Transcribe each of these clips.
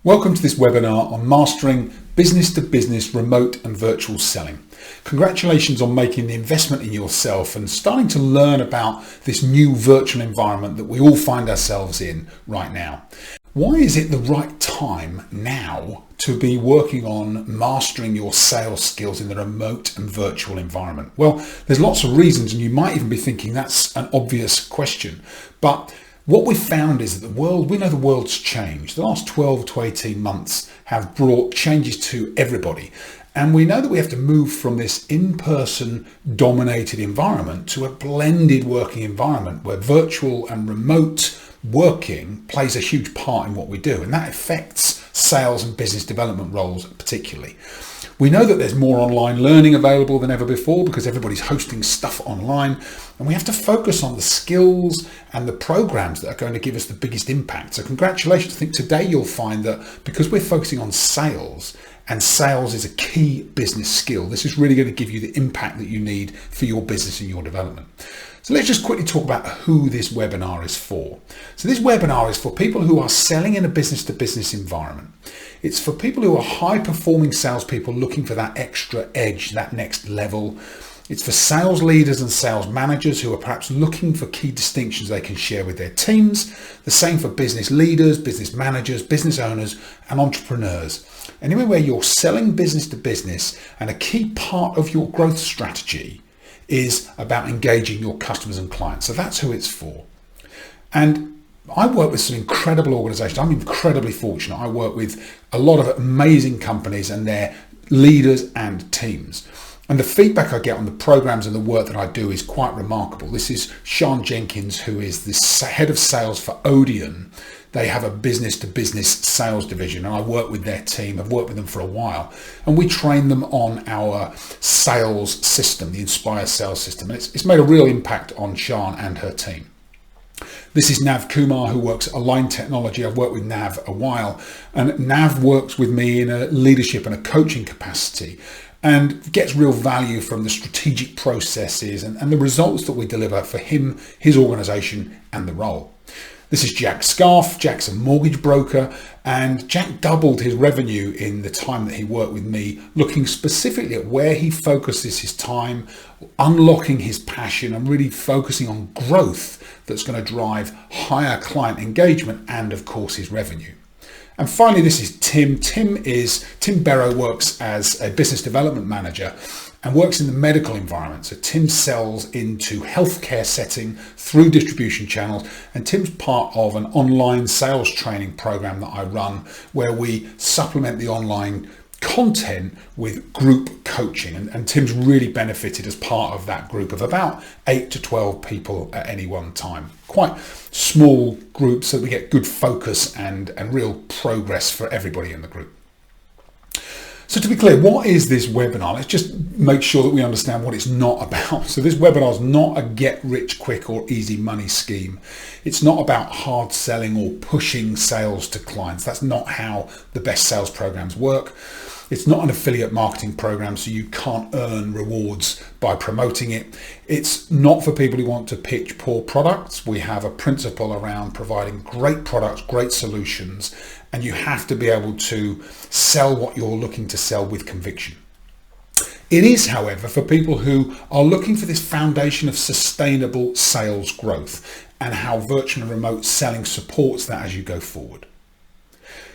Welcome to this webinar on mastering business-to-business remote and virtual selling. Congratulations on making the investment in yourself and starting to learn about this new virtual environment that we all find ourselves in right now. Why is it the right time now to be working on mastering your sales skills in the remote and virtual environment? Well, there's lots of reasons, and you might even be thinking that's an obvious question, but what we found is that we know the world's changed. The last 12 to 18 months have brought changes to everybody. And we know that we have to move from this in-person dominated environment to a blended working environment where virtual and remote working plays a huge part in what we do. And that affects sales and business development roles particularly. We know that there's more online learning available than ever before because everybody's hosting stuff online, and we have to focus on the skills and the programs that are going to give us the biggest impact. So congratulations. I think today you'll find that because we're focusing on sales, and sales is a key business skill, this is really going to give you the impact that you need for your business and your development. So let's just quickly talk about who this webinar is for. So this webinar is for people who are selling in a business-to-business environment. It's for people who are high-performing salespeople looking for that extra edge, that next level. It's for sales leaders and sales managers who are perhaps looking for key distinctions they can share with their teams. The same for business leaders, business managers, business owners, and entrepreneurs. Anywhere where you're selling business to business, and a key part of your growth strategy is about engaging your customers and clients. So that's who it's for. And I work with some incredible organizations. I'm incredibly fortunate. I work with a lot of amazing companies and their leaders and teams. And the feedback I get on the programs and the work that I do is quite remarkable. This is Sean Jenkins, who is the head of sales for Odeon. They have a business-to-business sales division, and I work with their team. I've worked with them for a while, and we train them on our sales system, the Inspire sales system. And it's made a real impact on Sean and her team. This is Nav Kumar, who works at Align Technology. I've worked with Nav a while, and Nav works with me in a leadership and a coaching capacity, and gets real value from the strategic processes and the results that we deliver for him, his organization, and the role. This is Jack Scarf. Jack's a mortgage broker, and Jack doubled his revenue in the time that he worked with me, looking specifically at where he focuses his time, unlocking his passion, and really focusing on growth that's going to drive higher client engagement and, of course, his revenue. And finally, this is Tim. Tim Barrow works as a business development manager and works in the medical environment. So Tim sells into healthcare setting through distribution channels, and Tim's part of an online sales training program that I run where we supplement the online content with group coaching, and Tim's really benefited as part of that group of about 8 to 12 people at any one time. Quite small groups, so we get good focus and real progress for everybody in the group. So to be clear, what is this webinar? Let's just make sure that we understand what it's not about. So this webinar is not a get rich quick or easy money scheme. It's not about hard selling or pushing sales to clients. That's not how the best sales programs work. It's not an affiliate marketing program, so you can't earn rewards by promoting it. It's not for people who want to pitch poor products. We have a principle around providing great products, great solutions, and you have to be able to sell what you're looking to sell with conviction. It is, however, for people who are looking for this foundation of sustainable sales growth and how virtual and remote selling supports that as you go forward.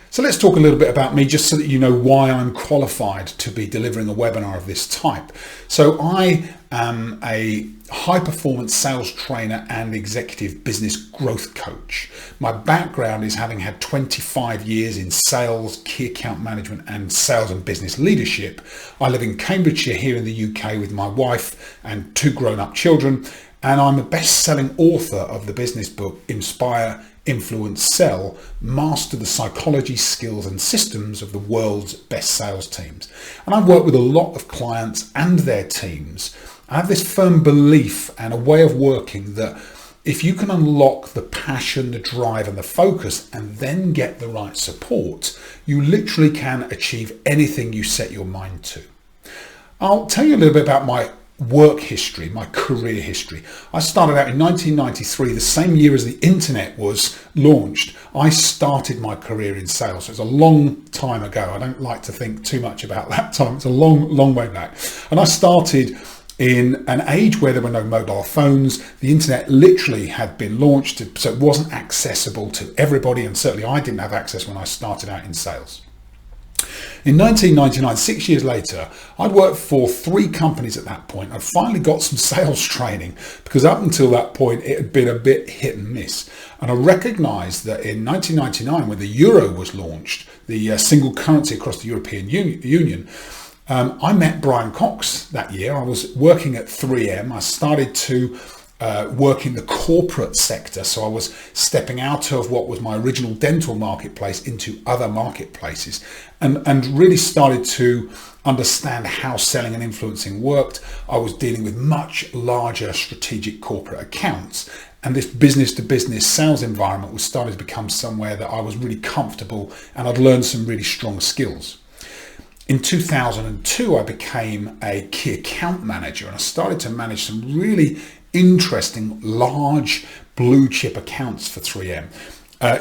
So let's talk a little bit about me, just so that you know why I'm qualified to be delivering a webinar of this type. So I am a high performance sales trainer and executive business growth coach. My background is having had 25 years in sales, key account management, and sales and business leadership. I live in Cambridgeshire here in the UK with my wife and 2 grown-up children, and I'm a best-selling author of the business book Inspire, Influence, Sell, Master the Psychology, Skills and Systems of the World's Best Sales Teams. And I've worked with a lot of clients and their teams. I have this firm belief and a way of working that if you can unlock the passion, the drive and the focus and then get the right support, you literally can achieve anything you set your mind to. I'll tell you a little bit about my work history, my career history. I started out in 1993, the same year as the internet was launched. I started my career in sales. So it's a long time ago. I don't like to think too much about that time. It's a long way back. And I started in an age where there were no mobile phones. The internet literally had been launched, so it wasn't accessible to everybody, and certainly I didn't have access when I started out in sales. In 1999, 6 years later, I'd worked for 3 companies at that point. I'd finally got some sales training, because up until that point it had been a bit hit and miss. And I recognised that in 1999, when the euro was launched, the single currency across the European Union, I met Brian Cox that year. I was working at 3M. I started to work in the corporate sector. So I was stepping out of what was my original dental marketplace into other marketplaces, and really started to understand how selling and influencing worked. I was dealing with much larger strategic corporate accounts, and this business to business sales environment was starting to become somewhere that I was really comfortable, and I'd learned some really strong skills. In 2002, I became a key account manager, and I started to manage some really interesting large blue chip accounts for 3M.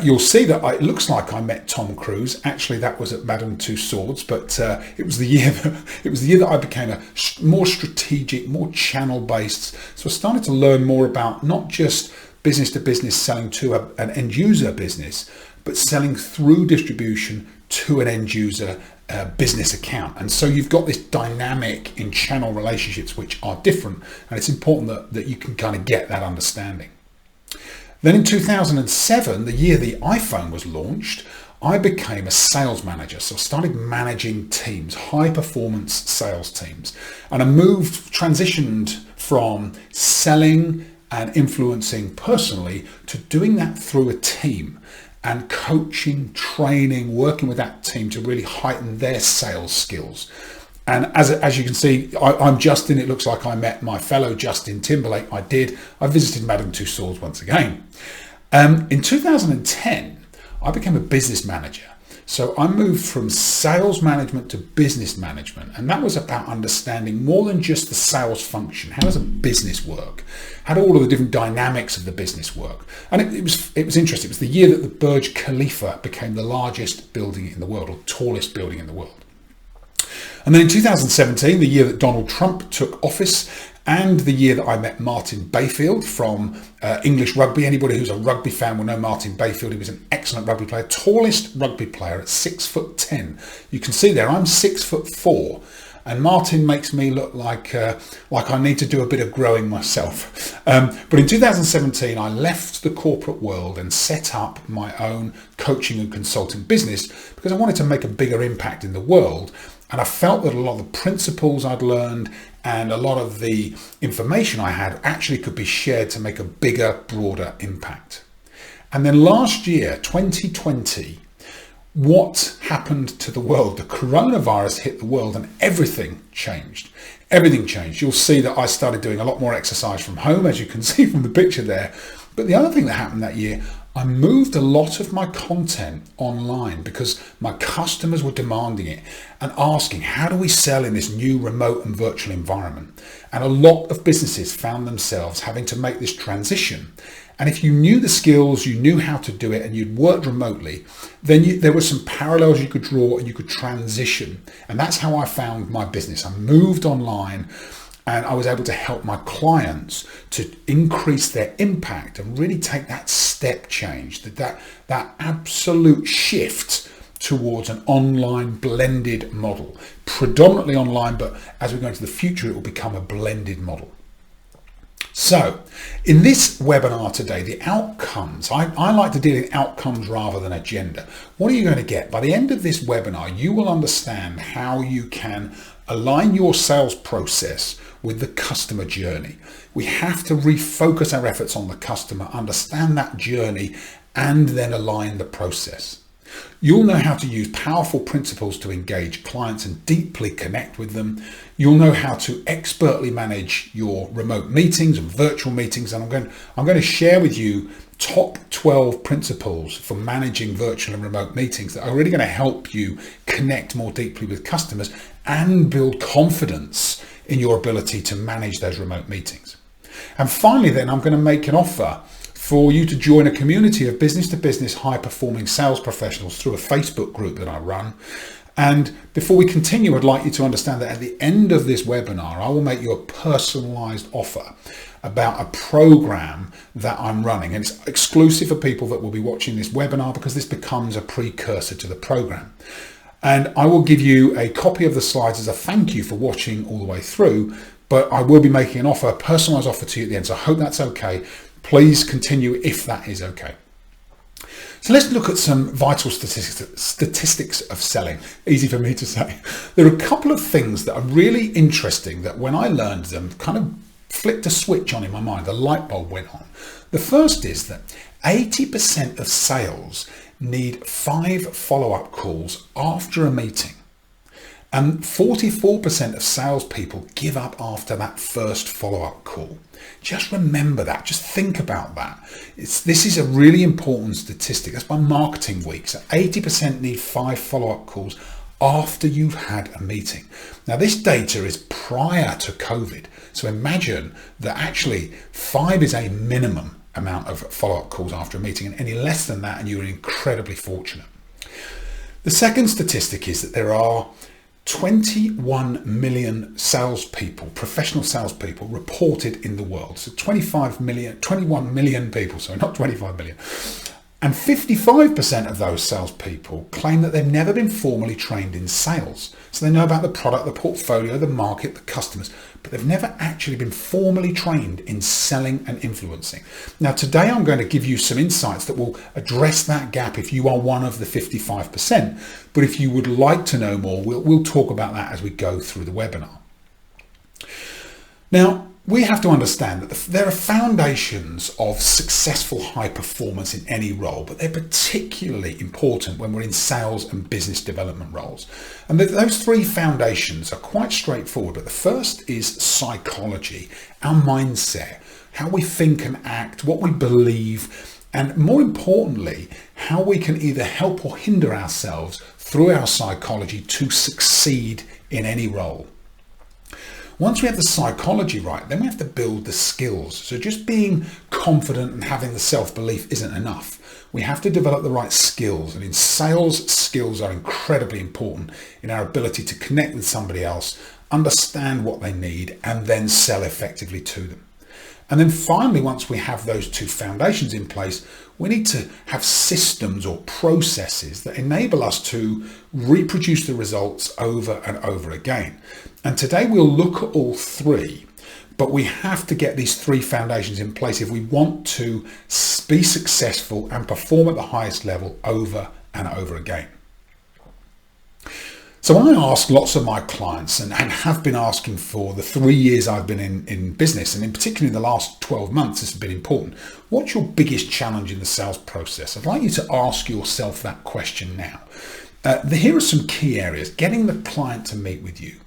You'll see that it looks like I met Tom Cruise. Actually, that was at Madame Tussauds, but it was the year that I became a more strategic, more channel based. So I started to learn more about not just business to business selling to an end user business, but selling through distribution to an end user business account. And so you've got this dynamic in channel relationships which are different, and it's important that you can kind of get that understanding. Then in 2007, the year the iPhone was launched, I became a sales manager. So I started managing teams, high performance sales teams, and I transitioned from selling and influencing personally to doing that through a team, and coaching, training, working with that team to really heighten their sales skills. And as you can see, I'm Justin. It looks like I met my fellow Justin Timberlake. I did. I visited Madame Tussauds once again. In 2010, I became a business manager. So I moved from sales management to business management, and that was about understanding more than just the sales function. How does a business work? How do all of the different dynamics of the business work? And it was interesting. It was the year that the Burj Khalifa became the largest building in the world, or tallest building in the world. And then in 2017, the year that Donald Trump took office, and the year that I met Martin Bayfield from English rugby. Anybody who's a rugby fan will know Martin Bayfield. He was an excellent rugby player, tallest rugby player at 6'10". You can see there, I'm 6'4", and Martin makes me look like I need to do a bit of growing myself. But in 2017, I left the corporate world and set up my own coaching and consulting business, because I wanted to make a bigger impact in the world. And I felt that a lot of the principles I'd learned and a lot of the information I had actually could be shared to make a bigger, broader impact. And then last year, 2020, what happened to the world? The coronavirus hit the world and everything changed. Everything changed. You'll see that I started doing a lot more exercise from home, as you can see from the picture there. But the other thing that happened that year, I moved a lot of my content online, because my customers were demanding it and asking, how do we sell in this new remote and virtual environment? And a lot of businesses found themselves having to make this transition. And if you knew the skills, you knew how to do it, and you'd worked remotely, then there were some parallels you could draw and you could transition. And that's how I found my business. I moved online, and I was able to help my clients to increase their impact and really take that step change, that absolute shift towards an online blended model. Predominantly online, but as we go into the future, it will become a blended model. So in this webinar today, the outcomes, I like to deal in outcomes rather than agenda. What are you going to get? By the end of this webinar, you will understand how you can align your sales process with the customer journey. We have to refocus our efforts on the customer, understand that journey, and then align the process. You'll know how to use powerful principles to engage clients and deeply connect with them. You'll know how to expertly manage your remote meetings and virtual meetings. And I'm going to share with you top 12 principles for managing virtual and remote meetings that are really going to help you connect more deeply with customers and build confidence in your ability to manage those remote meetings. And finally, then I'm going to make an offer for you to join a community of business to business high performing sales professionals through a Facebook group that I run. And before we continue, I'd like you to understand that at the end of this webinar, I will make you a personalized offer about a program that I'm running. And it's exclusive for people that will be watching this webinar because this becomes a precursor to the program. And I will give you a copy of the slides as a thank you for watching all the way through, but I will be making an offer, a personalized offer to you at the end. So I hope that's okay. Please continue if that is okay. So let's look at some vital statistics of selling. Easy for me to say. There are a couple of things that are really interesting that when I learned them kind of flipped a switch on in my mind, a light bulb went on. The first is that 80% of sales need 5 follow-up calls after a meeting. And 44% of salespeople give up after that first follow-up call. Just remember that. Just think about that. This is a really important statistic. That's by Marketing Week. So 80% need 5 follow-up calls after you've had a meeting. Now, this data is prior to COVID. So imagine that actually 5 is a minimum amount of follow-up calls after a meeting, and any less than that, and you're incredibly fortunate. The second statistic is that there are 21 million salespeople, professional salespeople reported in the world. So 21 million people, sorry, not 25 million. And 55% of those salespeople claim that they've never been formally trained in sales. So they know about the product, the portfolio, the market, the customers, but they've never actually been formally trained in selling and influencing. Now, today I'm going to give you some insights that will address that gap if you are one of the 55%. But if you would like to know more, we'll talk about that as we go through the webinar. Now, we have to understand that there are foundations of successful high performance in any role, but they're particularly important when we're in sales and business development roles. And those 3 foundations are quite straightforward, but the first is psychology, our mindset, how we think and act, what we believe, and more importantly, how we can either help or hinder ourselves through our psychology to succeed in any role. Once we have the psychology right, then we have to build the skills. So just being confident and having the self-belief isn't enough. We have to develop the right skills. And in sales, skills are incredibly important in our ability to connect with somebody else, understand what they need, and then sell effectively to them. And then finally, once we have those 2 foundations in place, we need to have systems or processes that enable us to reproduce the results over and over again. And today we'll look at all 3, but we have to get these 3 foundations in place if we want to be successful and perform at the highest level over and over again. So I ask lots of my clients and have been asking for the 3 years I've been in business, and in particular in the last 12 months, this has been important. What's your biggest challenge in the sales process? I'd like you to ask yourself that question now. Here are some key areas: getting the client to meet with you,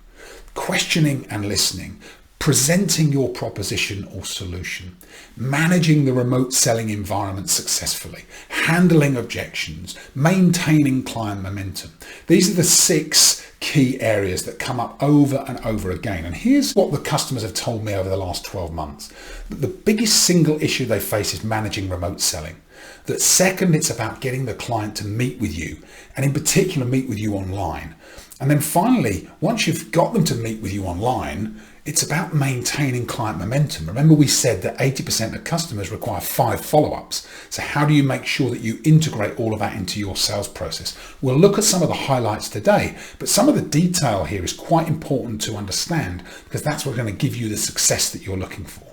questioning and listening, presenting your proposition or solution, managing the remote selling environment successfully, handling objections, maintaining client momentum. These are the 6 key areas that come up over and over again. And here's what the customers have told me over the last 12 months. That the biggest single issue they face is managing remote selling. That second, it's about getting the client to meet with you, and in particular meet with you online. And then finally, once you've got them to meet with you online, it's about maintaining client momentum. Remember, we said that 80% of customers require 5 follow-ups. So how do you make sure that you integrate all of that into your sales process? We'll look at some of the highlights today, but some of the detail here is quite important to understand because that's what's going to give you the success that you're looking for.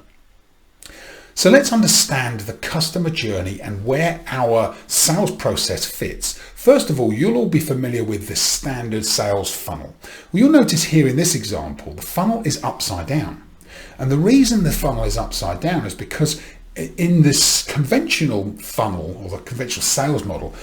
So let's understand the customer journey and where our sales process fits. First of all, you'll all be familiar with the standard sales funnel. Well, you'll notice here in this example, the funnel is upside down. And the reason the funnel is upside down is because in this conventional funnel or the conventional sales model,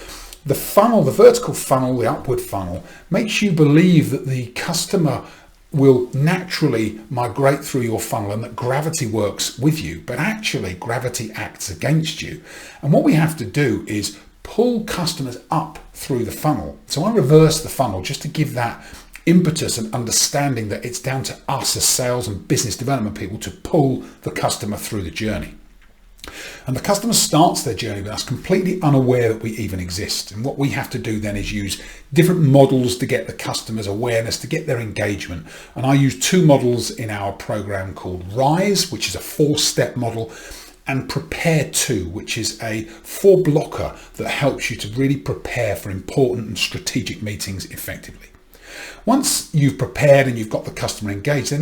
the funnel, the vertical funnel, the upward funnel makes you believe that the customer will naturally migrate through your funnel and that gravity works with you, but actually gravity acts against you. And what we have to do is pull customers up through the funnel. So I reverse the funnel just to give that impetus and understanding that it's down to us as sales and business development people to pull the customer through the journey. And the customer starts their journey with us completely unaware that we even exist. And what we have to do then is use different models to get the customer's awareness, to get their engagement. And I use two models in our program called RISE, which is a 4-step model, and Prepare 2, which is a 4-blocker that helps you to really prepare for important and strategic meetings effectively. Once you've prepared and you've got the customer engaged, they're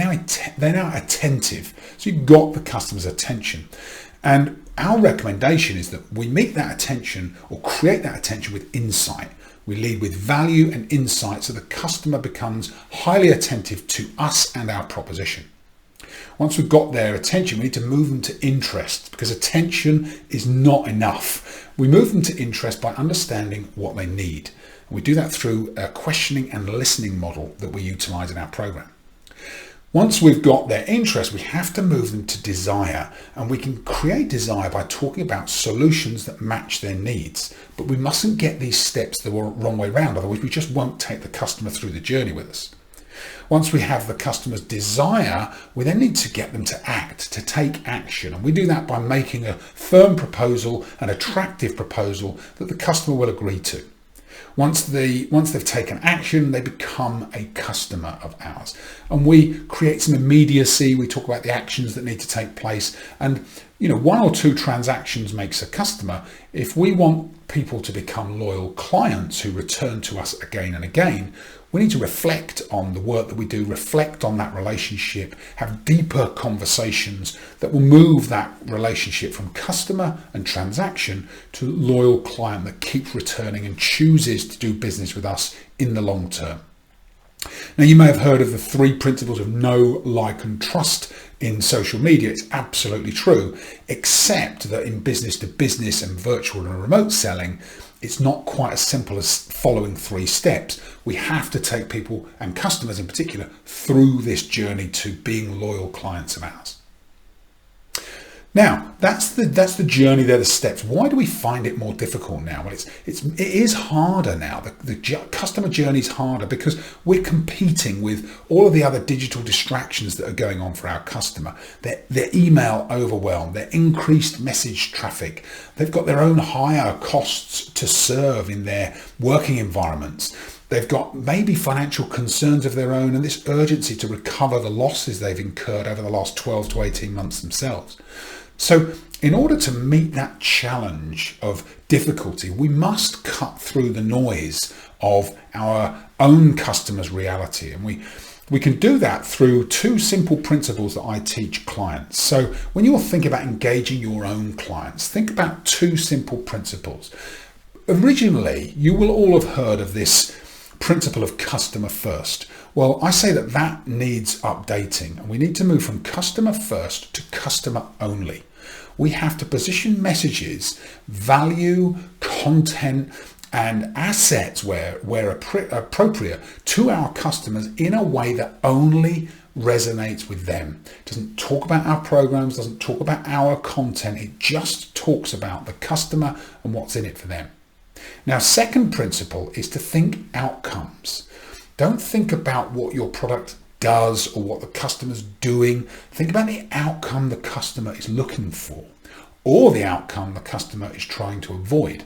now attentive. So you've got the customer's attention. And our recommendation is that we meet that attention or create that attention with insight. We lead with value and insight so the customer becomes highly attentive to us and our proposition. Once we've got their attention, we need to move them to interest, because attention is not enough. We move them to interest by understanding what they need. We do that through a questioning and listening model that we utilize in our program. Once we've got their interest, we have to move them to desire, and we can create desire by talking about solutions that match their needs. But we mustn't get these steps the wrong way around, otherwise we just won't take the customer through the journey with us. Once we have the customer's desire, we then need to get them to act, to take action. And we do that by making a firm proposal, an attractive proposal that the customer will agree to. Once they've taken action, they become a customer of ours. And we create some immediacy. We talk about the actions that need to take place. And, 1 or 2 transactions makes a customer. If we want people to become loyal clients who return to us again and again, we need to reflect on the work that we do, reflect on that relationship, have deeper conversations that will move that relationship from customer and transaction to loyal client that keeps returning and chooses to do business with us in the long term. Now, you may have heard of the 3 principles of know, like, and trust in social media. It's absolutely true, except that in business to business and virtual and remote selling, it's not quite as simple as following 3 steps. We have to take people, and customers in particular, through this journey to being loyal clients of ours. Now, that's the journey. They're the steps. Why do we find it more difficult now? Well, it is harder now. The customer journey is harder because we're competing with all of the other digital distractions that are going on for our customer. Their email overwhelm, their increased message traffic. They've got their own higher costs to serve in their working environments. They've got maybe financial concerns of their own and this urgency to recover the losses they've incurred over the last 12 to 18 months themselves. So in order to meet that challenge of difficulty, we must cut through the noise of our own customers' reality. And we can do that through 2 simple principles that I teach clients. So when you're thinking about engaging your own clients, think about 2 simple principles. Originally, you will all have heard of this principle of customer first. Well, I say that needs updating, and we need to move from customer first to customer only. We have to position messages, value, content, and assets where appropriate to our customers in a way that only resonates with them. It doesn't talk about our programs, doesn't talk about our content. It just talks about the customer and what's in it for them. Now, second principle is to think outcomes. Don't think about what your product does or what the customer's doing. Think about the outcome the customer is looking for or the outcome the customer is trying to avoid.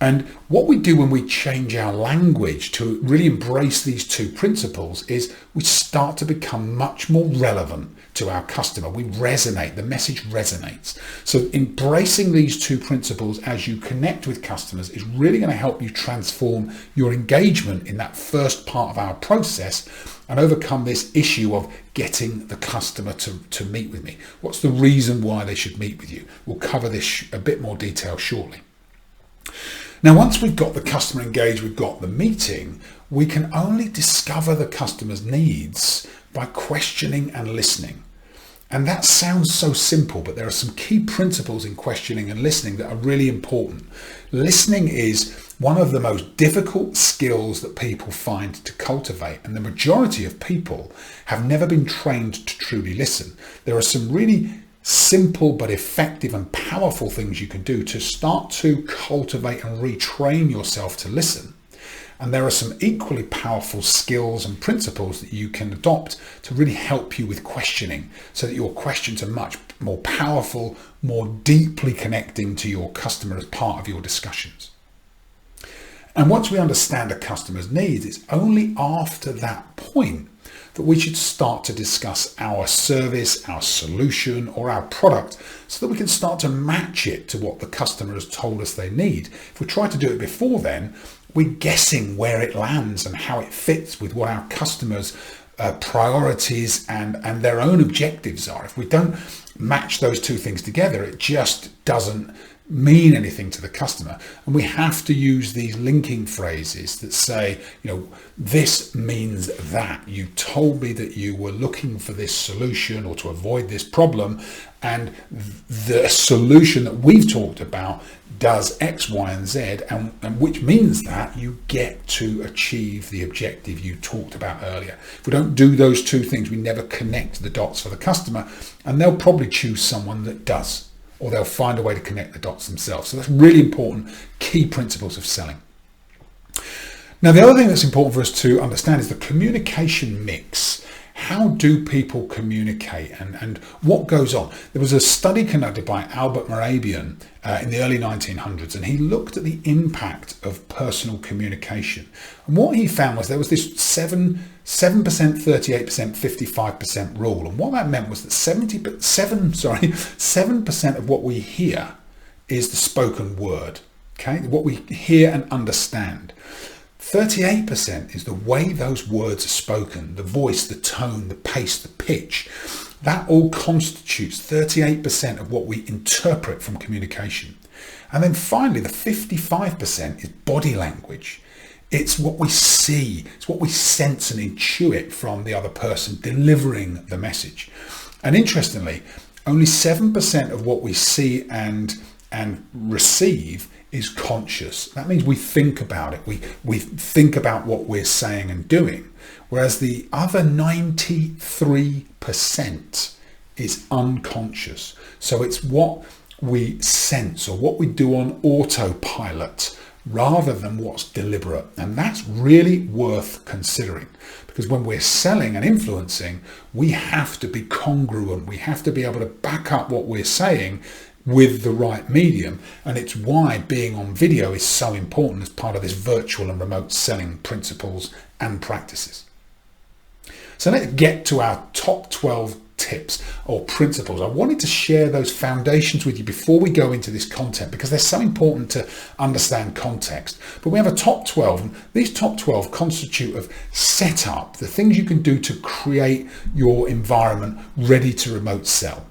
And what we do when we change our language to really embrace these 2 principles is we start to become much more relevant to our customer. We resonate, the message resonates. So embracing these 2 principles as you connect with customers is really going to help you transform your engagement in that first part of our process and overcome this issue of getting the customer to meet with me. What's the reason why they should meet with you? We'll cover this a bit more detail shortly. Now, once we've got the customer engaged, we've got the meeting, we can only discover the customer's needs by questioning and listening. And that sounds so simple, but there are some key principles in questioning and listening that are really important. Listening is one of the most difficult skills that people find to cultivate, and the majority of people have never been trained to truly listen. There are some really simple but effective and powerful things you can do to start to cultivate and retrain yourself to listen. And there are some equally powerful skills and principles that you can adopt to really help you with questioning, so that your questions are much more powerful, more deeply connecting to your customer as part of your discussions. And once we understand a customer's needs, it's only after that point that we should start to discuss our service, our solution, or our product, so that we can start to match it to what the customer has told us they need. If we try to do it before then, we're guessing where it lands and how it fits with what our customers' priorities and their own objectives are. If we don't match those two things together, it just doesn't mean anything to the customer. And we have to use these linking phrases that say, this means that. You told me that you were looking for this solution or to avoid this problem, and the solution that we've talked about does X, Y, and Z, and which means that you get to achieve the objective you talked about earlier. If we don't do those two things, we never connect the dots for the customer, and they'll probably choose someone that does, or they'll find a way to connect the dots themselves. So that's really important, key principles of selling. Now, the other thing that's important for us to understand is the communication mix. How do people communicate, and what goes on? There was a study conducted by Albert Mehrabian in the early 1900s, and he looked at the impact of personal communication. And what he found was there was this 7%, 38%, 55% rule. And what that meant was that 7% of what we hear is the spoken word, okay? What we hear and understand. 38% is the way those words are spoken, the voice, the tone, the pace, the pitch. That all constitutes 38% of what we interpret from communication. And then finally, the 55% is body language. It's what we see, it's what we sense and intuit from the other person delivering the message. And interestingly, only 7% of what we see and receive is conscious. That means we think about it. We think about what we're saying and doing. Whereas the other 93% is unconscious. So it's what we sense or what we do on autopilot rather than what's deliberate. And that's really worth considering, because when we're selling and influencing, we have to be congruent. We have to be able to back up what we're saying with the right medium. And it's why being on video is so important as part of this virtual and remote selling principles and practices. So let's get to our top 12 tips or principles. I wanted to share those foundations with you before we go into this content, because they're so important to understand context. But we have a top 12, and these top 12 constitute of setup, the things you can do to create your environment ready to remote sell.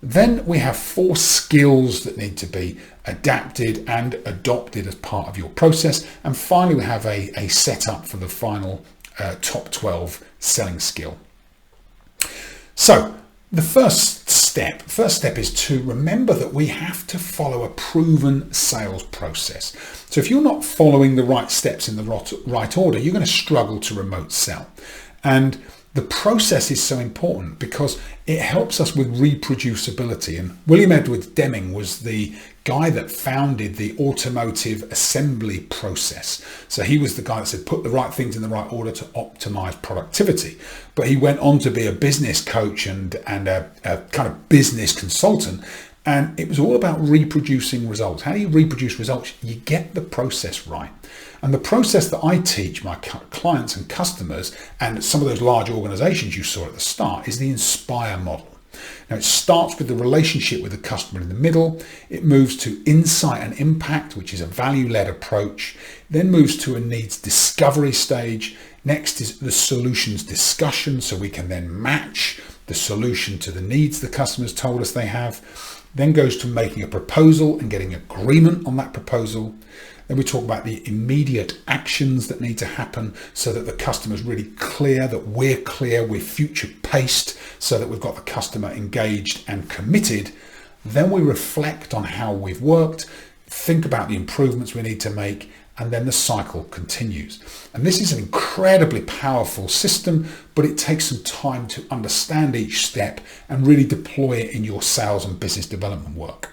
Then we have 4 skills that need to be adapted and adopted as part of your process. And finally, we have a setup for the final top 12 selling skill. So the first step is to remember that we have to follow a proven sales process. So if you're not following the right steps in the right order, you're going to struggle to remote sell. And the process is so important because it helps us with reproducibility. And William Edwards Deming was the guy that founded the automotive assembly process. So he was the guy that said, put the right things in the right order to optimize productivity. But he went on to be a business coach and a kind of business consultant. And it was all about reproducing results. How do you reproduce results? You get the process right. And the process that I teach my clients and customers and some of those large organizations you saw at the start is the INSPIRE model. Now, it starts with the relationship with the customer in the middle. It moves to insight and impact, which is a value-led approach. Then moves to a needs discovery stage. Next is the solutions discussion, so we can then match the solution to the needs the customers told us they have. Then goes to making a proposal and getting agreement on that proposal. Then we talk about the immediate actions that need to happen so that the customer's really clear, that we're clear, we're future paced, so that we've got the customer engaged and committed. Then we reflect on how we've worked, think about the improvements we need to make, and then the cycle continues. And this is an incredibly powerful system, but it takes some time to understand each step and really deploy it in your sales and business development work.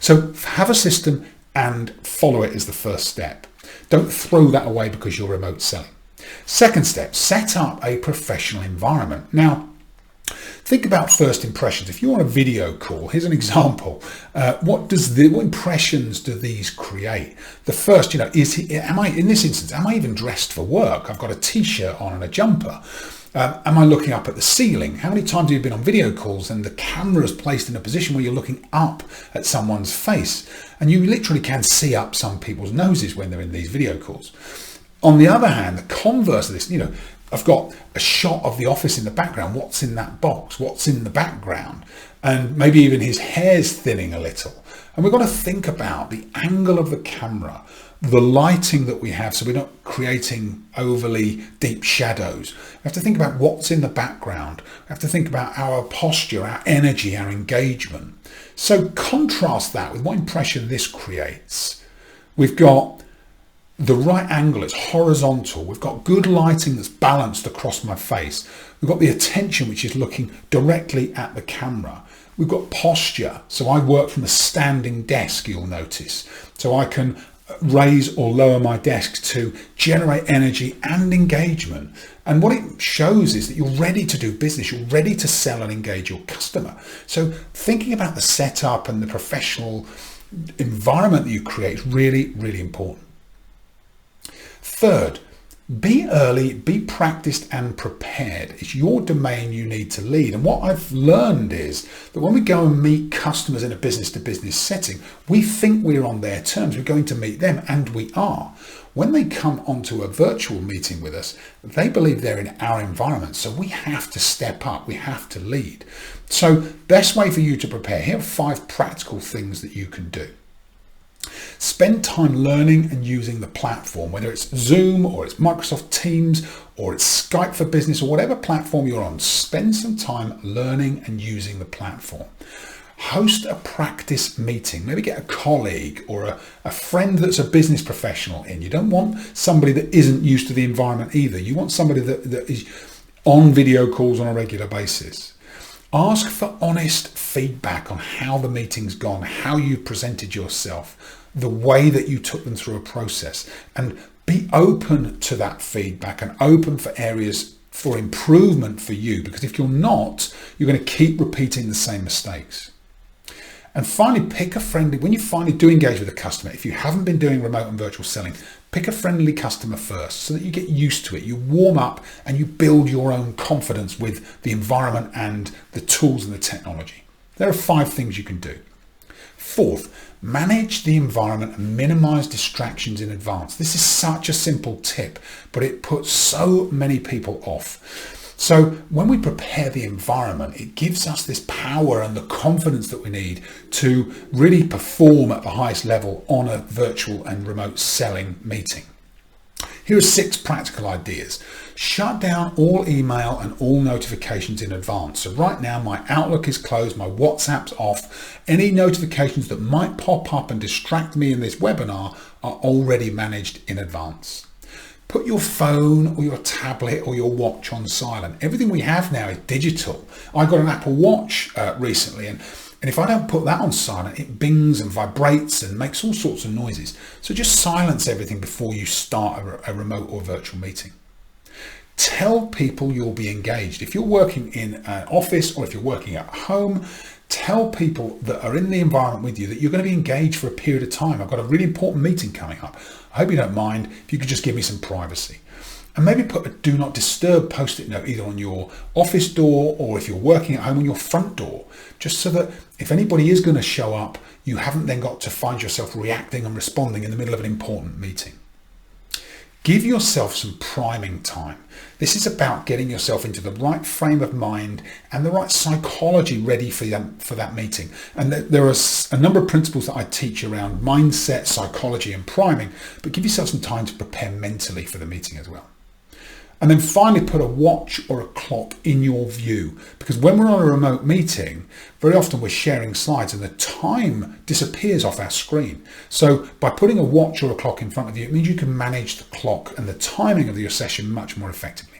So have a system and follow it as the first step. Don't throw that away because you're remote selling. Second step, set up a professional environment. Now, think about first impressions. If you're on a video call, here's an example. What impressions do these create? The first, am I in this instance? Am I even dressed for work? I've got a t-shirt on and a jumper. Am I looking up at the ceiling? How many times have you been on video calls and the camera is placed in a position where you're looking up at someone's face, and you literally can see up some people's noses when they're in these video calls? On the other hand, the converse of this, I've got a shot of the office in the background. What's in that box? What's in the background? And maybe even his hair's thinning a little. And we've got to think about the angle of the camera, the lighting that we have, so we're not creating overly deep shadows. We have to think about what's in the background. We have to think about our posture, our energy, our engagement. So contrast that with what impression this creates. We've got the right angle, it's horizontal. We've got good lighting that's balanced across my face. We've got the attention, which is looking directly at the camera. We've got posture. So I work from a standing desk, you'll notice. So I can raise or lower my desk to generate energy and engagement. And what it shows is that you're ready to do business. You're ready to sell and engage your customer. So thinking about the setup and the professional environment that you create is really, really important. Third, be early, be practiced and prepared. It's your domain you need to lead. And what I've learned is that when we go and meet customers in a business-to-business setting, we think we're on their terms. We're going to meet them, and we are. When they come onto a virtual meeting with us, they believe they're in our environment. So we have to step up. We have to lead. So best way for you to prepare. Here are 5 practical things that you can do. Spend time learning and using the platform, whether it's Zoom or it's Microsoft Teams or it's Skype for Business or whatever platform you're on. Spend some time learning and using the platform. Host a practice meeting. Maybe get a colleague or a friend that's a business professional in. You don't want somebody that isn't used to the environment either. You want somebody that is on video calls on a regular basis. Ask for honest feedback on how the meeting's gone, how you presented yourself, the way that you took them through a process, and be open to that feedback and open for areas for improvement for you, because if you're not, you're going to keep repeating the same mistakes. And finally, pick a friendly, when you finally do engage with a customer, if you haven't been doing remote and virtual selling, pick a friendly customer first so that you get used to it. You warm up and you build your own confidence with the environment and the tools and the technology. There are 5 things you can do. Fourth, manage the environment and minimize distractions in advance. This is such a simple tip, but it puts so many people off. So when we prepare the environment, it gives us this power and the confidence that we need to really perform at the highest level on a virtual and remote selling meeting. Here are 6 practical ideas. Shut down all email and all notifications in advance. So right now my Outlook is closed, my WhatsApp's off. Any notifications that might pop up and distract me in this webinar are already managed in advance. Put your phone or your tablet or your watch on silent. Everything we have now is digital. I got an Apple Watch recently, and if I don't put that on silent, it bings and vibrates and makes all sorts of noises. So just silence everything before you start a remote or virtual meeting. Tell people you'll be engaged. If you're working in an office or if you're working at home, tell people that are in the environment with you that you're going to be engaged for a period of time. I've got a really important meeting coming up. I hope you don't mind if you could just give me some privacy. And maybe put a do not disturb post-it note either on your office door or if you're working at home on your front door, just so that if anybody is going to show up, you haven't then got to find yourself reacting and responding in the middle of an important meeting. Give yourself some priming time. This is about getting yourself into the right frame of mind and the right psychology ready for that meeting. And there are a number of principles that I teach around mindset, psychology and priming, but give yourself some time to prepare mentally for the meeting as well. And then finally, put a watch or a clock in your view, because when we're on a remote meeting, very often we're sharing slides and the time disappears off our screen. So by putting a watch or a clock in front of you, it means you can manage the clock and the timing of your session much more effectively.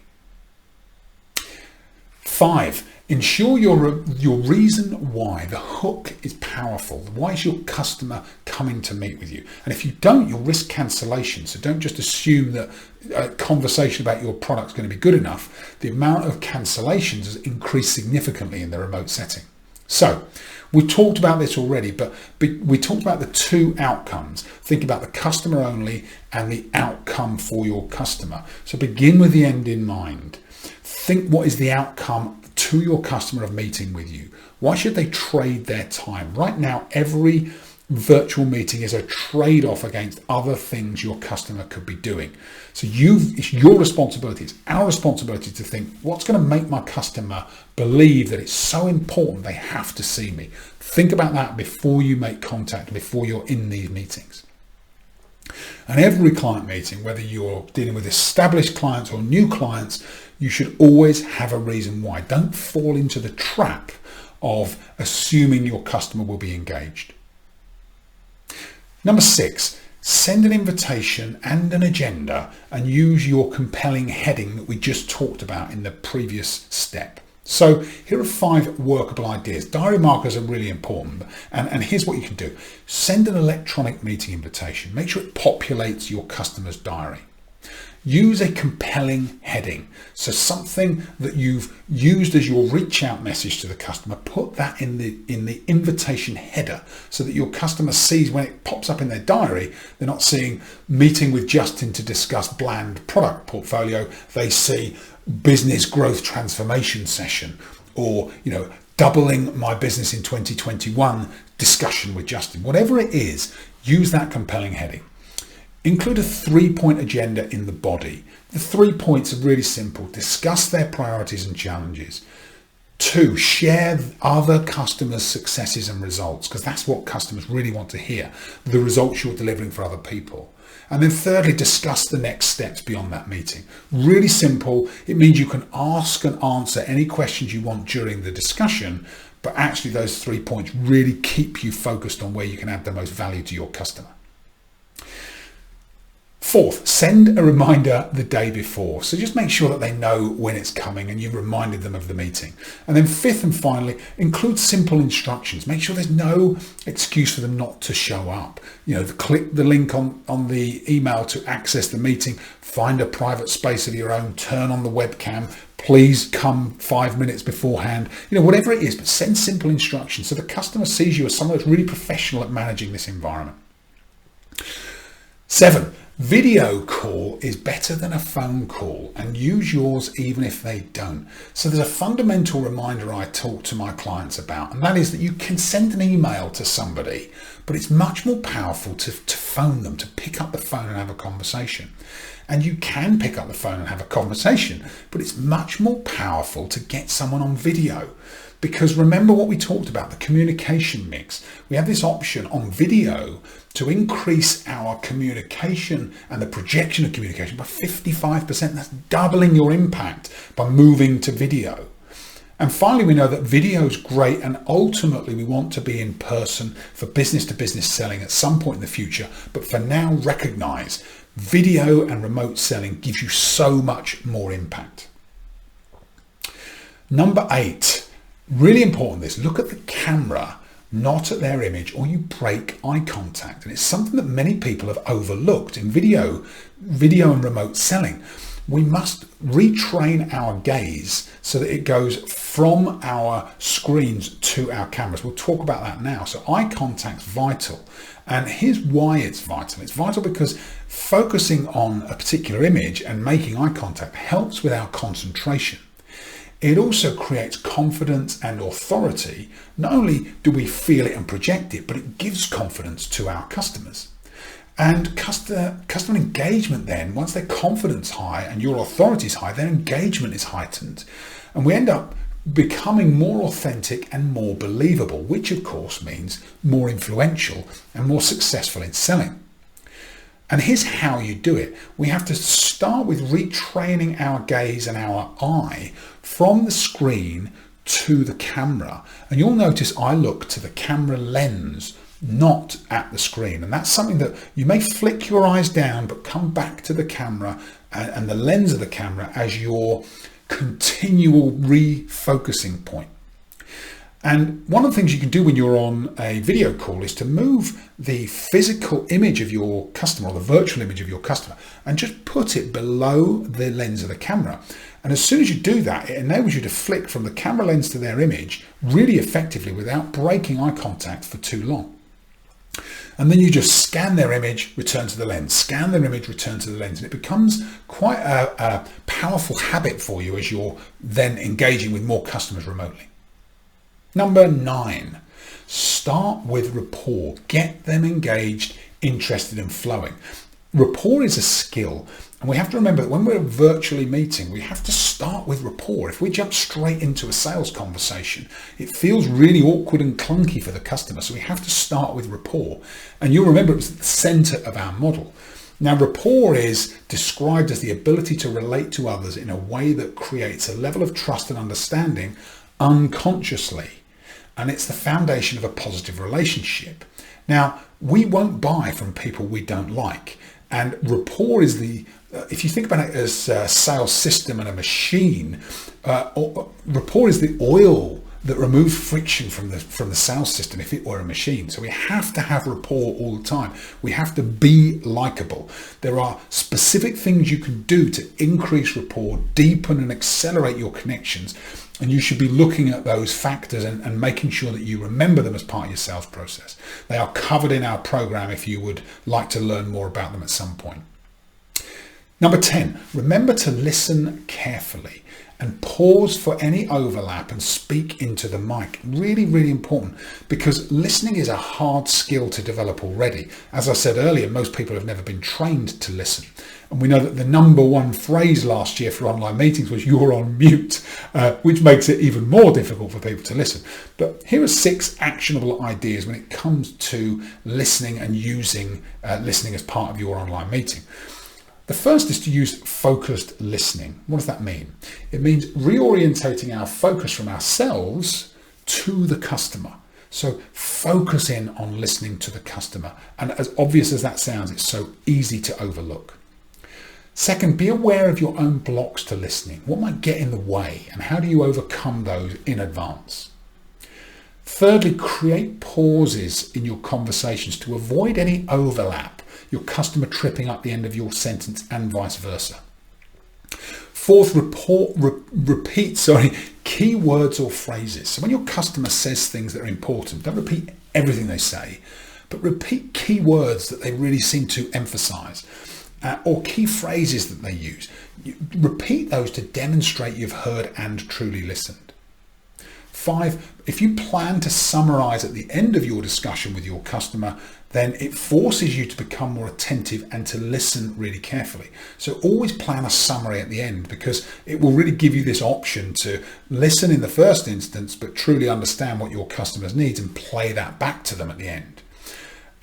5, ensure your reason why, the hook is powerful. Why is your customer coming to meet with you? And if you don't, you'll risk cancellation. So don't just assume that a conversation about your product is going to be good enough. The amount of cancellations has increased significantly in the remote setting. So we talked about this already, but we talked about the 2 outcomes. Think about the customer only and the outcome for your customer. So begin with the end in mind. Think, what is the outcome to your customer of meeting with you? Why should they trade their time? Right now, every virtual meeting is a trade-off against other things your customer could be doing. So it's your responsibility, it's our responsibility to think, what's going to make my customer believe that it's so important they have to see me? Think about that before you make contact, before you're in these meetings. And every client meeting, whether you're dealing with established clients or new clients, you should always have a reason why. Don't fall into the trap of assuming your customer will be engaged. Number 6, send an invitation and an agenda and use your compelling heading that we just talked about in the previous step. So here are 5 workable ideas. Diary markers are really important. And here's what you can do. Send an electronic meeting invitation. Make sure it populates your customer's diary. Use a compelling heading. So something that you've used as your reach out message to the customer, put that in the invitation header so that your customer sees when it pops up in their diary, they're not seeing meeting with Justin to discuss bland product portfolio. They see business growth transformation session, or, doubling my business in 2021 discussion with Justin. Whatever it is, use that compelling heading. Include a 3-point agenda in the body. The 3 points are really simple. Discuss their priorities and challenges. 2, share other customers' successes and results, because that's what customers really want to hear, the results you're delivering for other people. And then thirdly, discuss the next steps beyond that meeting. Really simple. It means you can ask and answer any questions you want during the discussion, but actually those 3 points really keep you focused on where you can add the most value to your customer. 4th, send a reminder the day before. So just make sure that they know when it's coming and you've reminded them of the meeting. And then 5th and finally, include simple instructions. Make sure there's no excuse for them not to show up. Click the link on the email to access the meeting, find a private space of your own, turn on the webcam, please come 5 minutes beforehand, whatever it is, but send simple instructions so the customer sees you as someone that's really professional at managing this environment. 7, video call is better than a phone call, and use yours even if they don't. So there's a fundamental reminder I talk to my clients about, and that is that you can send an email to somebody, but it's much more powerful to phone them, to pick up the phone and have a conversation. And you can pick up the phone and have a conversation, but it's much more powerful to get someone on video. Because remember what we talked about, the communication mix. We have this option on video to increase our communication and the projection of communication by 55%. That's doubling your impact by moving to video. And finally, we know that video is great, and ultimately we want to be in person for business to business selling at some point in the future. But for now, recognize video and remote selling gives you so much more impact. Number 8. Really important, this, look at the camera, not at their image, or you break eye contact. And it's something that many people have overlooked in video and remote selling. We must retrain our gaze so that it goes from our screens to our cameras. We'll talk about that now. So eye contact's vital. And here's why it's vital. It's vital because focusing on a particular image and making eye contact helps with our concentration. It also creates confidence and authority. Not only do we feel it and project it, but it gives confidence to our customers. And customer engagement then, once their confidence is high and your authority is high, their engagement is heightened. And we end up becoming more authentic and more believable, which of course means more influential and more successful in selling. And here's how you do it. We have to start with retraining our gaze and our eye from the screen to the camera. And you'll notice I look to the camera lens, not at the screen. And that's something that you may flick your eyes down, but come back to the camera and the lens of the camera as you're continual refocusing point. And one of the things you can do when you're on a video call is to move the physical image of your customer, or the virtual image of your customer, and just put it below the lens of the camera. And as soon as you do that, it enables you to flick from the camera lens to their image really effectively without breaking eye contact for too long. And then you just scan their image, return to the lens, scan their image, return to the lens. And it becomes quite a powerful habit for you as you're then engaging with more customers remotely. Number 9, start with rapport. Get them engaged, interested and flowing. Rapport is a skill, and we have to remember that when we're virtually meeting, we have to start with rapport. If we jump straight into a sales conversation, it feels really awkward and clunky for the customer. So we have to start with rapport. And you'll remember it was at the center of our model. Now, rapport is described as the ability to relate to others in a way that creates a level of trust and understanding unconsciously. And it's the foundation of a positive relationship. Now, we won't buy from people we don't like. And rapport is if you think about it as a sales system and a machine, rapport is the oil that removes friction from the sales system if it were a machine. So we have to have rapport all the time. We have to be likable. There are specific things you can do to increase rapport, deepen and accelerate your connections. And you should be looking at those factors and making sure that you remember them as part of your sales process. They are covered in our program if you would like to learn more about them at some point. Number 10, remember to listen carefully and pause for any overlap and speak into the mic. Really, really important, because listening is a hard skill to develop already. As I said earlier, most people have never been trained to listen. And we know that the number one phrase last year for online meetings was "you're on mute," which makes it even more difficult for people to listen. But here are 6 actionable ideas when it comes to listening and using listening as part of your online meeting. The first is to use focused listening. What does that mean? It means reorientating our focus from ourselves to the customer. So focus in on listening to the customer. And as obvious as that sounds, it's so easy to overlook. Second, be aware of your own blocks to listening. What might get in the way, and how do you overcome those in advance? Thirdly, create pauses in your conversations to avoid any overlap, your customer tripping up the end of your sentence and vice versa. Fourth, repeat key words or phrases. So when your customer says things that are important, don't repeat everything they say, but repeat key words that they really seem to emphasize. Or key phrases that they use. Repeat those to demonstrate you've heard and truly listened. 5, if you plan to summarize at the end of your discussion with your customer, then it forces you to become more attentive and to listen really carefully. So always plan a summary at the end, because it will really give you this option to listen in the first instance, but truly understand what your customers needs and play that back to them at the end.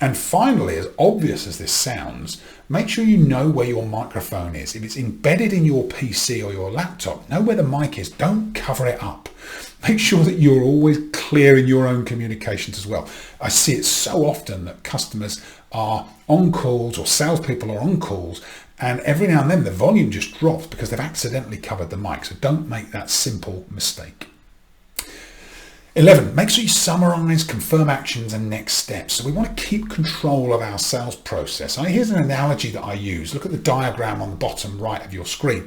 And finally, as obvious as this sounds, make sure you know where your microphone is. If it's embedded in your PC or your laptop, know where the mic is. Don't cover it up. Make sure that you're always clear in your own communications as well. I see it so often that customers are on calls or salespeople are on calls, and every now and then the volume just drops because they've accidentally covered the mic. So don't make that simple mistake. 11, make sure you summarize, confirm actions and next steps. So we want to keep control of our sales process. Here's an analogy that I use. Look at the diagram on the bottom right of your screen.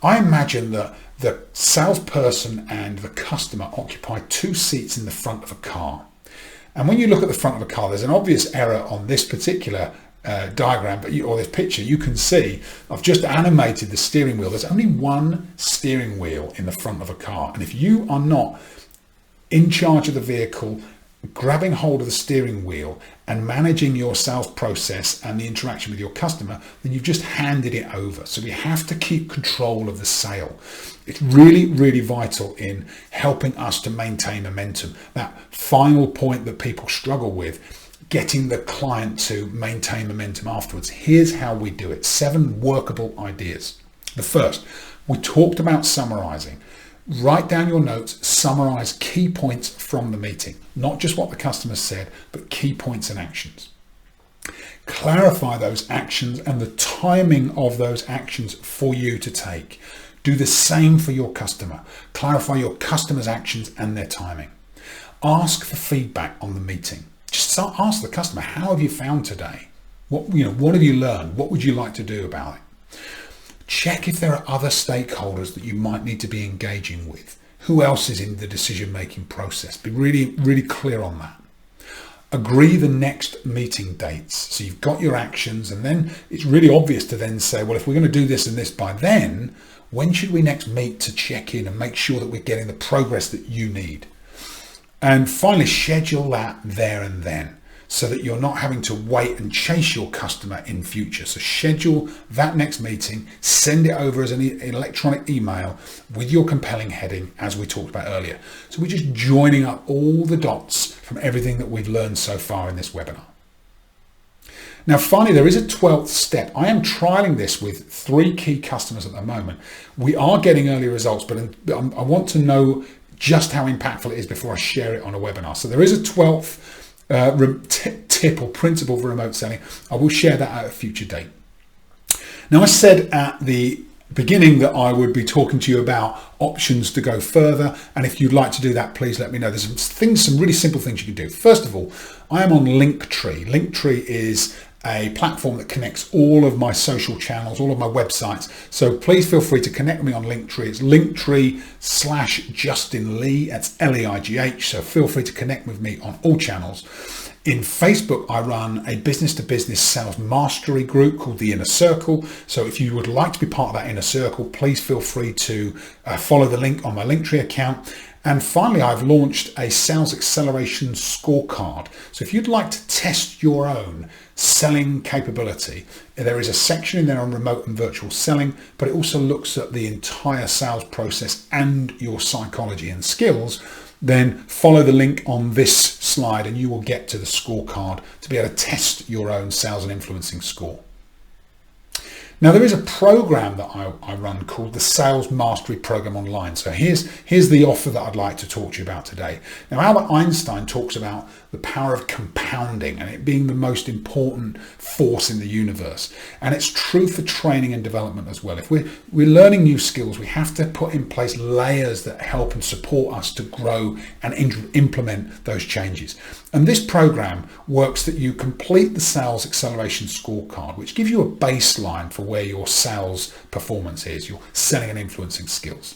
I imagine that the salesperson and the customer occupy 2 seats in the front of a car. And when you look at the front of a car, there's an obvious error on this particular diagram, or this picture. You can see I've just animated the steering wheel. There's only one steering wheel in the front of a car. And if you are not in charge of the vehicle, grabbing hold of the steering wheel and managing your sales process and the interaction with your customer, then you've just handed it over. So we have to keep control of the sale. It's really, really vital in helping us to maintain momentum. That final point that people struggle with, getting the client to maintain momentum afterwards. Here's how we do it. 7 workable ideas. The first, we talked about summarizing. Write down your notes, summarize key points from the meeting, not just what the customer said, but key points and actions. Clarify those actions and the timing of those actions for you to take. Do the same for your customer. Clarify your customer's actions and their timing. Ask for feedback on the meeting. Just ask the customer, how have you found today? What have you learned? What would you like to do about it? Check if there are other stakeholders that you might need to be engaging with. Who else is in the decision-making process? Be really, really clear on that. Agree the next meeting dates. So you've got your actions, and then it's really obvious to then say, well, if we're going to do this and this by then, when should we next meet to check in and make sure that we're getting the progress that you need? And finally, schedule that there and then so that you're not having to wait and chase your customer in future. So schedule that next meeting, send it over as an electronic email with your compelling heading, as we talked about earlier. So we're just joining up all the dots from everything that we've learned so far in this webinar. Now, finally, there is a 12th step. I am trialing this with 3 key customers at the moment. We are getting early results, but I want to know just how impactful it is before I share it on a webinar. So there is a 12th tip or principle for remote selling. I will share that at a future date. Now, I said at the beginning that I would be talking to you about options to go further, and if you'd like to do that, please let me know. There's some really simple things you can do. First of all, I am on Linktree. Linktree is a platform that connects all of my social channels, all of my websites. So please feel free to connect with me on Linktree. It's Linktree/Justin Lee. That's Leigh. So feel free to connect with me on all channels. In Facebook, I run a business-to-business sales mastery group called the Inner Circle. So if you would like to be part of that Inner Circle, please feel free to follow the link on my Linktree account. And finally, I've launched a sales acceleration scorecard. So if you'd like to test your own selling capability, there is a section in there on remote and virtual selling, but it also looks at the entire sales process and your psychology and skills. Then follow the link on this slide and you will get to the scorecard to be able to test your own sales and influencing score. Now, there is a program that I run called the Sales Mastery Program Online. So here's the offer that I'd like to talk to you about today. Now, Albert Einstein talks about the power of compounding and it being the most important force in the universe. And it's true for training and development as well. If we're learning new skills, we have to put in place layers that help and support us to grow and implement those changes. And this program works that you complete the Sales Acceleration Scorecard, which gives you a baseline for where your sales performance is, your selling and influencing skills.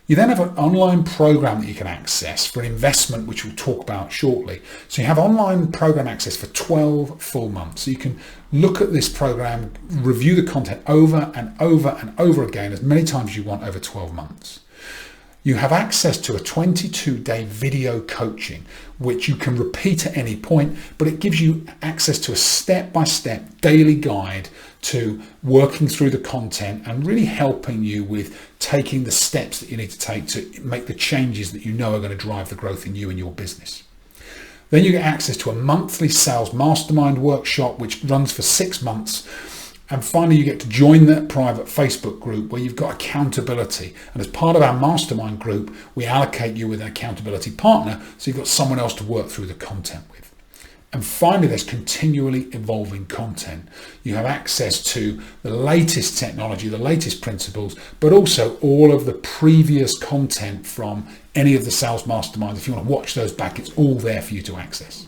You then have an online program that you can access for an investment, which we'll talk about shortly. So you have online program access for 12 full months. So you can look at this program, review the content over and over and over again, as many times as you want over 12 months. You have access to a 22-day video coaching, which you can repeat at any point, but it gives you access to a step-by-step daily guide to working through the content and really helping you with taking the steps that you need to take to make the changes that you know are going to drive the growth in you and your business. Then you get access to a monthly sales mastermind workshop, which runs for 6 months. And finally, you get to join that private Facebook group where you've got accountability. And as part of our mastermind group, we allocate you with an accountability partner, so you've got someone else to work through the content with. And finally, there's continually evolving content. You have access to the latest technology, the latest principles, but also all of the previous content from any of the sales masterminds. If you want to watch those back, it's all there for you to access.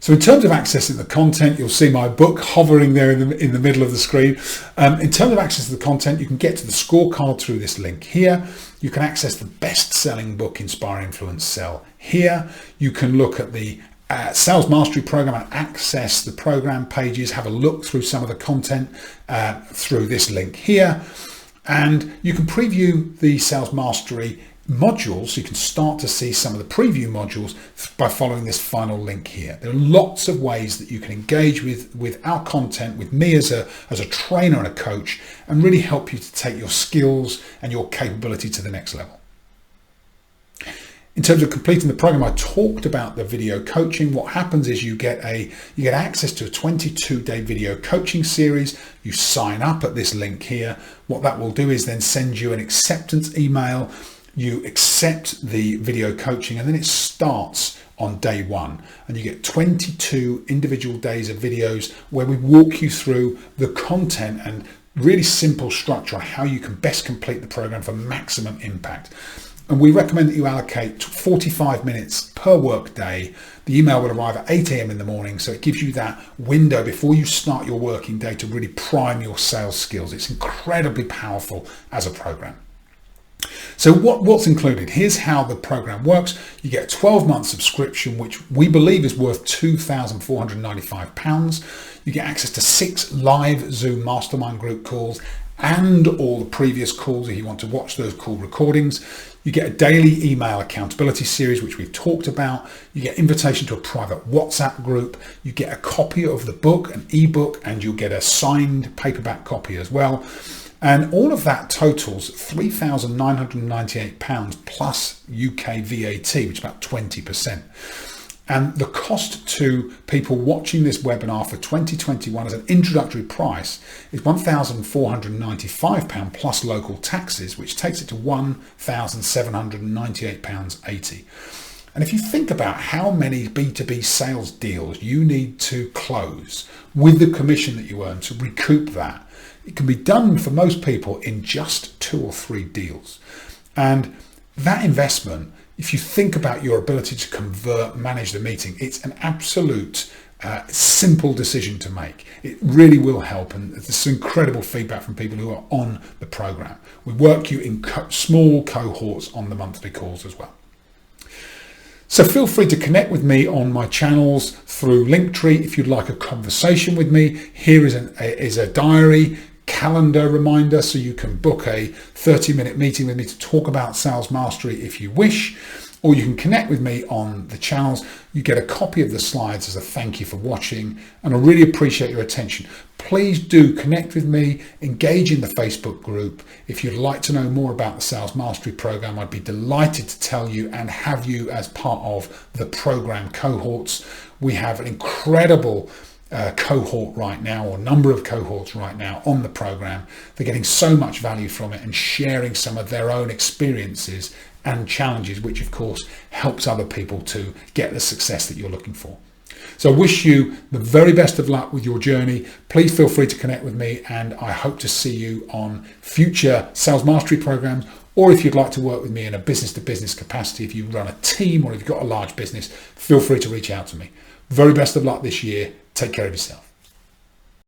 So in terms of accessing the content, you'll see my book hovering there in the middle of the screen. In terms of access to the content, you can get to the scorecard through this link here. You can access the best-selling book, Inspire, Influence, Sell here. You can look at the Sales Mastery Program and access the program pages, have a look through some of the content through this link here. And you can preview the Sales Mastery modules, so you can start to see some of the preview modules by following this final link here. There are lots of ways that you can engage with our content, with me as a trainer and a coach, and really help you to take your skills and your capability to the next level. In terms of completing the program, I talked about the video coaching. What happens is you get access to a 22-day video coaching series. You sign up at this link here. What that will do is then send you an acceptance email. You accept the video coaching and then it starts on day 1, and you get 22 individual days of videos where we walk you through the content and really simple structure on how you can best complete the program for maximum impact. And we recommend that you allocate 45 minutes per work day. The email will arrive at 8 a.m. in the morning, so it gives you that window before you start your working day to really prime your sales skills. It's incredibly powerful as a program. So what's included? Here's how the program works. You get a 12-month subscription, which we believe is worth £2,495. You get access to 6 live Zoom mastermind group calls and all the previous calls if you want to watch those call recordings. You get a daily email accountability series, which we've talked about. You get invitation to a private WhatsApp group. You get a copy of the book, an ebook, and you'll get a signed paperback copy as well. And all of that totals £3,998 plus UK VAT, which is about 20%. And the cost to people watching this webinar for 2021 as an introductory price is £1,495 plus local taxes, which takes it to £1,798.80. And if you think about how many B2B sales deals you need to close with the commission that you earn to recoup that, it can be done for most people in just 2 or 3 deals. And that investment, if you think about your ability to convert, manage the meeting, it's an absolute simple decision to make. It really will help, and there's incredible feedback from people who are on the program. We work you in small cohorts on the monthly calls as well. So feel free to connect with me on my channels through Linktree if you'd like a conversation with me. Here is a diary calendar reminder, so you can book a 30-minute meeting with me to talk about sales mastery if you wish, or you can connect with me on the channels. You get a copy of the slides as a thank you for watching, and I really appreciate your attention. Please do connect with me, engage in the Facebook group. If you'd like to know more about the Sales Mastery Program, I'd be delighted to tell you and have you as part of the program cohorts. We have an incredible cohort right now, or number of cohorts right now on the program. They're getting so much value from it and sharing some of their own experiences and challenges, which of course helps other people to get the success that you're looking for. So I wish you the very best of luck with your journey. Please feel free to connect with me, and I hope to see you on future sales mastery programs, or if you'd like to work with me in a business to business capacity, if you run a team or if you've got a large business, feel free to reach out to me. Very best of luck this year. Take care of yourself.